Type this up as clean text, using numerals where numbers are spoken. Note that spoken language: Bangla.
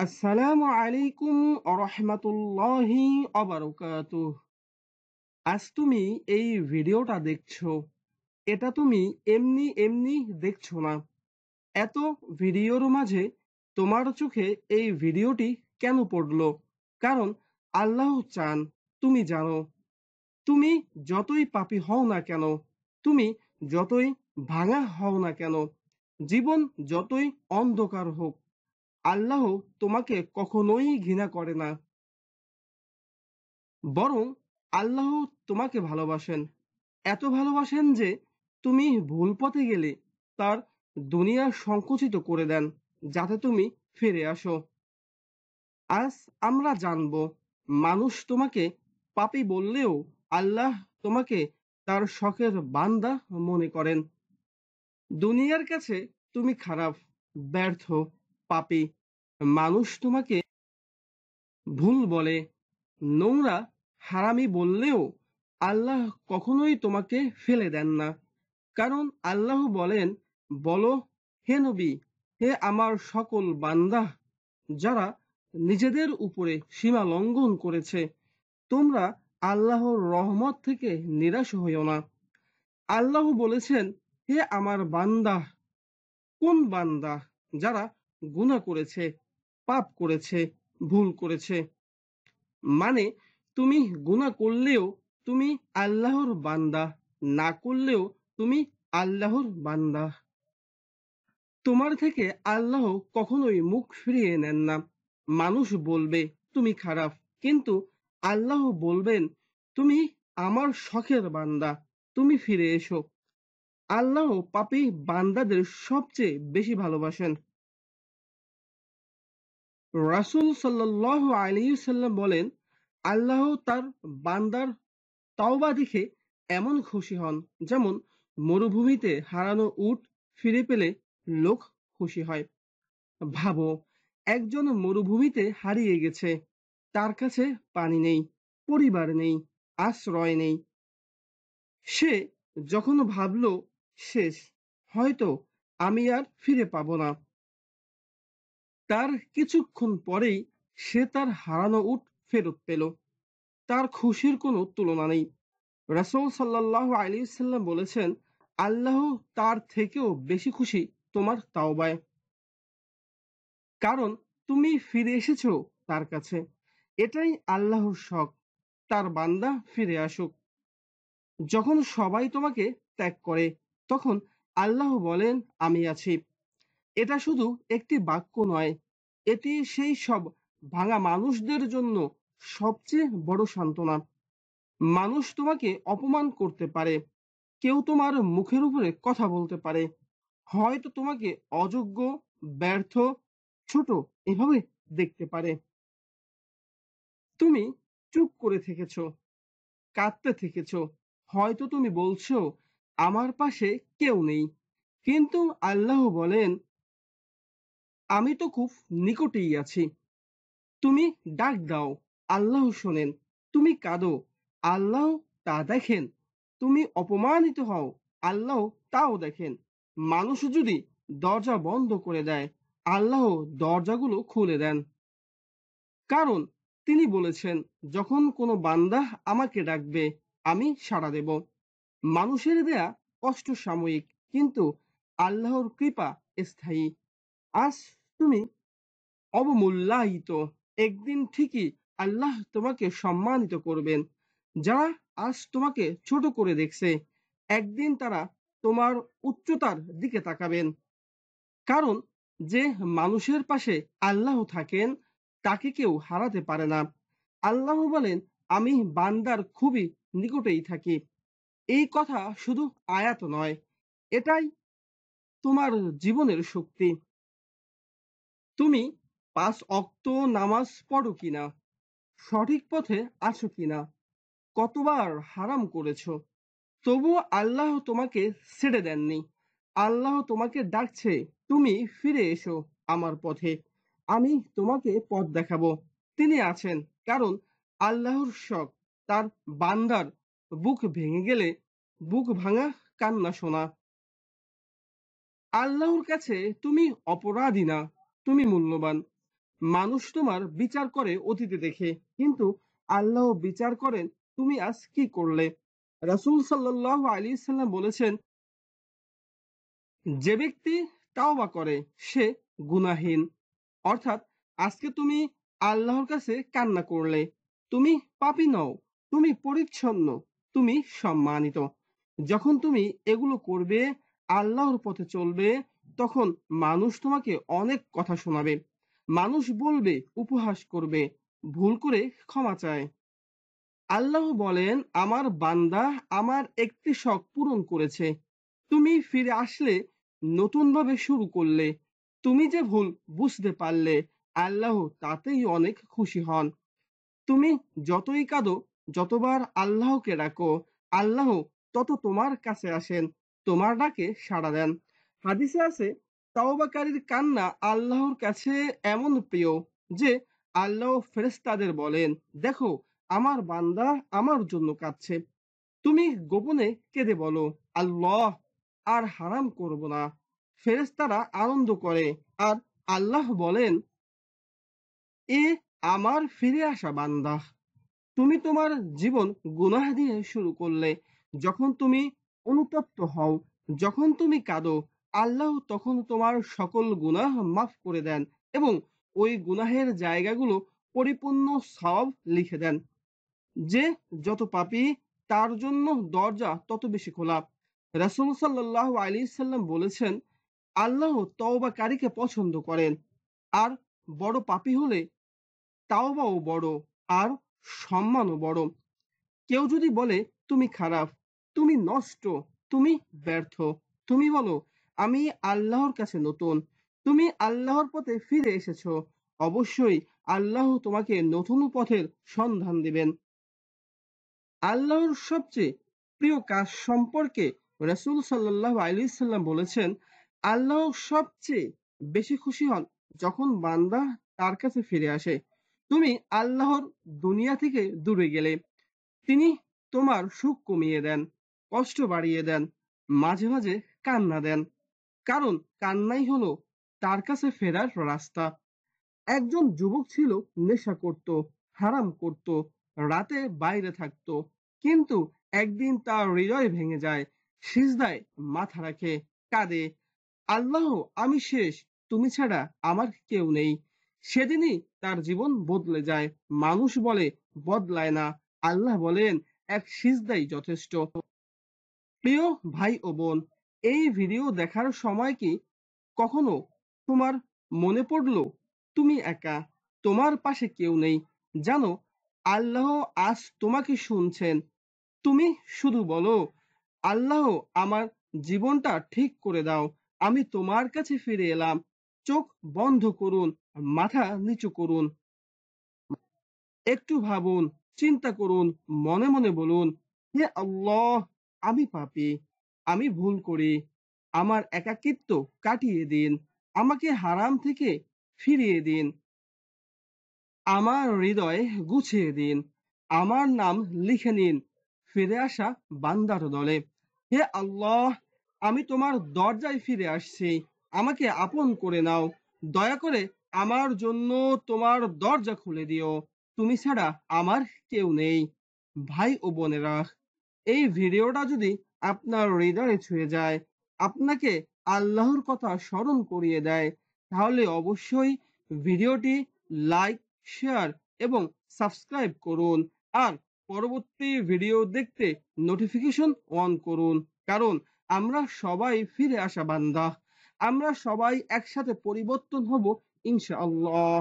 আসসালামু আলাইকুম রাহমাতুল্লাহি ওয়া বারাকাতুহু। আজ তুমি এই ভিডিওটা দেখছো, এটা তুমি এমনি এমনি দেখছো না। এত ভিডিওর মাঝে তোমার চোখে এই ভিডিওটি কেন পড়লো? কারণ আল্লাহ চান তুমি জানো, তুমি যতই পাপী হও না কেন, তুমি যতই ভাঙা হও না কেন, জীবন যতই অন্ধকার হোক, আল্লাহ তোমাকে কখনোই ঘৃণা করে না। বরং আল্লাহ তোমাকে ভালোবাসেন, এত ভালোবাসেন যে তুমি ভুল পথে গেলে তার দুনিয়া সংকুচিত করে দেন যাতে তুমি ফিরে আসো। আজ আমরা জানব, মানুষ তোমাকে পাপী বললেও আল্লাহ তোমাকে তার শখের বান্দা মনে করেন। দুনিয়ার কাছে তুমি খারাপ, ব্যর্থ, পাপী। মানুষ তোমাকে ভুল বলে, নোংরা, হারামি বললেও আল্লাহ কখনোই তোমাকে ফেলে দেন না। কারণ আল্লাহ বলেন, বলো হে নবী, হে আমার সকল বান্দা যারা নিজেদের উপরে সীমা লঙ্ঘন করেছে, তোমরা আল্লাহর রহমত থেকে নিরাশ হইও না। আল্লাহ বলেছেন, হে আমার বান্দা, কোন বান্দা? যারা গুনাহ করেছে, পাপ করেছে, ভুল করেছে। মানে তুমি গুনাহ করলেও তুমি আল্লাহর বান্দা, না করলেও তুমি আল্লাহর বান্দা। তোমার থেকে আল্লাহ কখনোই মুখ ফিরিয়ে নেন না। মানুষ বলবে তুমি খারাপ, কিন্তু আল্লাহ বলবেন তুমি আমার শখের বান্দা, তুমি ফিরে এসো। আল্লাহ পাপী বান্দাদের সবচেয়ে বেশি ভালোবাসেন। রাসূল সাল্লাল্লাহু আলাইহি সাল্লাম বলেন, আল্লাহ তার বান্দার তাওবা দেখে এমন খুশি হন যেমন মরুভূমিতে হারানো উট ফিরে পেলে লোক খুশি হয়। ভাবো, একজন মরুভূমিতে হারিয়ে গেছে, তার কাছে পানি নেই, পরিবার নেই, আশ্রয় নেই। সে যখন ভাবলো শেষ, হয়তো আমি আর ফিরে পাবো না, তার কিছুক্ষণ পরেই সে তার হারানো উট ফেরত পেল। তার খুশির কোনো তুলনা নেই। রাসূল সাল্লাল্লাহু আলাইহি সাল্লাম বলেছেন, আল্লাহ তার থেকেও বেশি খুশি তোমার তাওবায়। কারণ তুমি ফিরে এসেছো তার কাছে। এটাই আল্লাহর শখ, তার বান্দা ফিরে আসুক। যখন সবাই তোমাকে ত্যাগ করে, তখন আল্লাহ বলেন আমি আছি। এটা শুধু একটি বাক্য নয়, এটি সেই সব ভাঙা মানুষদের জন্য সবচেয়ে বড় সান্ত্বনা। মানুষ তোমাকে অপমান করতে পারে, কেউ তোমার মুখের উপরে কথা বলতে পারে, হয়তো তোমাকে অযোগ্য, ব্যর্থ, ছোট এভাবে দেখতে পারে। তুমি চুপ করে থেকেছো, কাঁদতে থেকেছো, হয়তো তুমি বলছো আমার পাশে কেউ নেই। কিন্তু আল্লাহ বলেন, আমি তো খুব নিকটেই আছি। তুমি ডাক দাও, আল্লাহ শোনেন। তুমি কাঁদো, আল্লাহ তা দেখেন। তুমি অপমানিত হও, আল্লাহ তাও দেখেন। মানুষ যদি দরজা বন্ধ করে দেয়, আল্লাহ দরজাগুলো খুলে দেন। কারণ তিনি বলেছেন, যখন কোনো বান্দা আমাকে ডাকবে, আমি সাড়া দেব। মানুষের দেয়া কষ্ট সাময়িক, কিন্তু আল্লাহর কৃপা স্থায়ী। আজ তুমি অবমূল্যায়িত, একদিন ঠিকই আল্লাহ তোমাকে সম্মানিত করবেন। যারা আজ তোমাকে ছোট করে দেখছে, একদিন তারা তোমার উচ্চতার দিকে তাকাবেন। কারণ যে মানুষের পাশে আল্লাহ থাকেন, তাকে কেউ হারাতে পারে না। আল্লাহ বলেন, আমি বান্দার খুবই নিকটেই থাকি। এই কথা শুধু আয়াত নয়, এটাই তোমার জীবনের শক্তি। তুমি ৫ ওয়াক্ত নামাজ পড়ো কিনা, সঠিক পথে আছো কিনা, কতবার হারাম করেছো, তবুও আল্লাহ তোমাকে ছেড়ে দেননি। আল্লাহ তোমাকে ডাকছে, তুমি ফিরে এসো আমার পথে, আমি তোমাকে পথ দেখাবো। তিনি আছেন, কারণ আল্লাহর শখ তার বান্দার বুক ভেঙে গেলে বুক ভাঙা কান্না শোনা। আল্লাহর কাছে তুমি অপরাধী না, তুমি মূল্যবান। মানুষ তোমার বিচার করে অতীতে দেখে, কিন্তু আল্লাহ বিচার করেন তুমি আজ কি করলে। রাসূল সাল্লাল্লাহু আলাইহি সাল্লাম বলেছেন, যে ব্যক্তি তাওবা করে সে গুনাহীন। অর্থাৎ আজকে তুমি আল্লাহর কাছে কান্না করলে, তুমি পাপী নও, তুমি পরিচ্ছন্ন, তুমি সম্মানিত। যখন তুমি এগুলো করবে, আল্লাহর পথে চলবে, তখন মানুষ তোমাকে অনেক কথা শোনাবে। মানুষ বলবে, উপহাস করবে, ভুল করে ক্ষমা চায়। আল্লাহ বলেন, আমার বান্দা আমার একটি শখ পূরণ করেছে। তুমি ফিরে আসলে, নতুনভাবে শুরু করলে, তুমি যে ভুল বুঝতে পারলে, আল্লাহ তাতেই অনেক খুশি হন। তুমি যতই কাঁদো, যতবার আল্লাহকে ডাকো, আল্লাহ তত তোমার কাছে আসেন, তোমার ডাকে সাড়া দেন। হাদিসে আছে, তাওবাকারীর কান্না আল্লাহর কাছে এমন প্রিয় যে আল্লাহ ফেরেশতাদের বলেন, দেখো আমার বান্দা আমার জন্য কাঁদছে। তুমি গোপনে কেঁদে বলো, আল্লাহ আর হারাম করব না। ফেরেশতারা আনন্দ করে, আর আল্লাহ বলেন, এ আমার ফিরে আসা বান্দা। তুমি তোমার জীবন গুনাহ দিয়ে শুরু করলে। যখন তুমি অনুতপ্ত হও, যখন তুমি কাঁদো, আল্লাহ তখন তোমার সকল গুনাহ মাফ করে দেন এবং ওই গুনাহের জায়গাগুলো পরিপূর্ণ সওয়াব লিখে দেন। যে যত পাপী, তার জন্য দরজা তত বেশি খোলা। রাসূল সাল্লাল্লাহু আলাইহি সাল্লাম বলেছেন, আল্লাহ তওবাকারীকে পছন্দ করেন, আর বড় পাপী হলে তাওবাও বড়, আর সম্মানও বড়। কেউ যদি বলে তুমি খারাপ, তুমি নষ্ট, তুমি ব্যর্থ, তুমি বলো আমি আল্লাহর কাছে নতুন, তুমি আল্লাহর পথে ফিরে এসেছো, অবশ্যই আল্লাহ তোমাকে নতুন পথের সন্ধান দিবেন। আল্লাহর সবচেয়ে প্রিয় কাজ সম্পর্কে রাসূল সাল্লাল্লাহু আলাইহি সাল্লাম বলেছেন, আল্লাহ সবচেয়ে বেশি খুশি হন যখন বান্দা তার কাছে ফিরে আসে। তুমি আল্লাহর দুনিয়া থেকে দূরে গেলে, তিনি তোমার সুখ কমিয়ে দেন, কষ্ট বাড়িয়ে দেন, মাঝে মাঝে কান্না দেন। কারণ কান্নাই হলো তার কাছে ফেরার রাস্তা। একজন যুবক ছিল, নেশা করত, হারাম করত, রাতে বাইরে থাকতো, কিন্তু একদিন তার হৃদয় ভেঙে যায়, সিজদায় মাথা রাখে, কাঁদে, আল্লাহ আমি শেষ, তুমি ছাড়া আমার কেউ নেই। সেদিনই তার জীবন বদলে যায়। মানুষ বলে বদলায় না, আল্লাহ বলেন এক সিজদাই যথেষ্ট। প্রিয় ভাই ও বোন, এই ভিডিও দেখার সময় কি কখনো তোমার মনে পড়লো তুমি একা, তোমার পাশে কেউ নেই? জানো, আল্লাহ আজ তোমাকে শুনছেন। তুমি শুধু বলো, আল্লাহ আমার জীবনটা ঠিক করে দাও, আমি তোমার কাছে ফিরে এলাম। চোখ বন্ধ করুন, মাথা নিচু করুন, একটু ভাবুন, চিন্তা করুন, মনে মনে বলুন, হে আল্লাহ, আমি পাপী, আমি ভুল করি, আমার একাকিত্ব কাটিয়ে দিন, আমাকে হারাম থেকে ফিরিয়ে দিন, আমার হৃদয় গুছিয়ে দিন, আমার নাম লিখে নিন ফিরে আসা বান্দার দলে। হে আল্লাহ, আমি তোমার দরজায় ফিরে আসছি, আমাকে আপন করে নাও, দয়া করে আমার জন্য তোমার দরজা খুলে দিও, তুমি ছাড়া আমার কেউ নেই। ভাই ও বোনেরা, এই ভিডিওটা যদি আপনার হৃদয়ে ছুঁয়ে যায়, আপনাকে আল্লাহর কথা স্মরণ করিয়ে দেয়, তাহলে অবশ্যই ভিডিওটি লাইক, শেয়ার এবং সাবস্ক্রাইব করুন। আর পরবর্তী ভিডিও দেখতে নোটিফিকেশন অন করুন। কারণ আমরা সবাই ফিরে আসা বান্দা, আমরা সবাই একসাথে পরিবর্তন হব ইনশাআল্লাহ।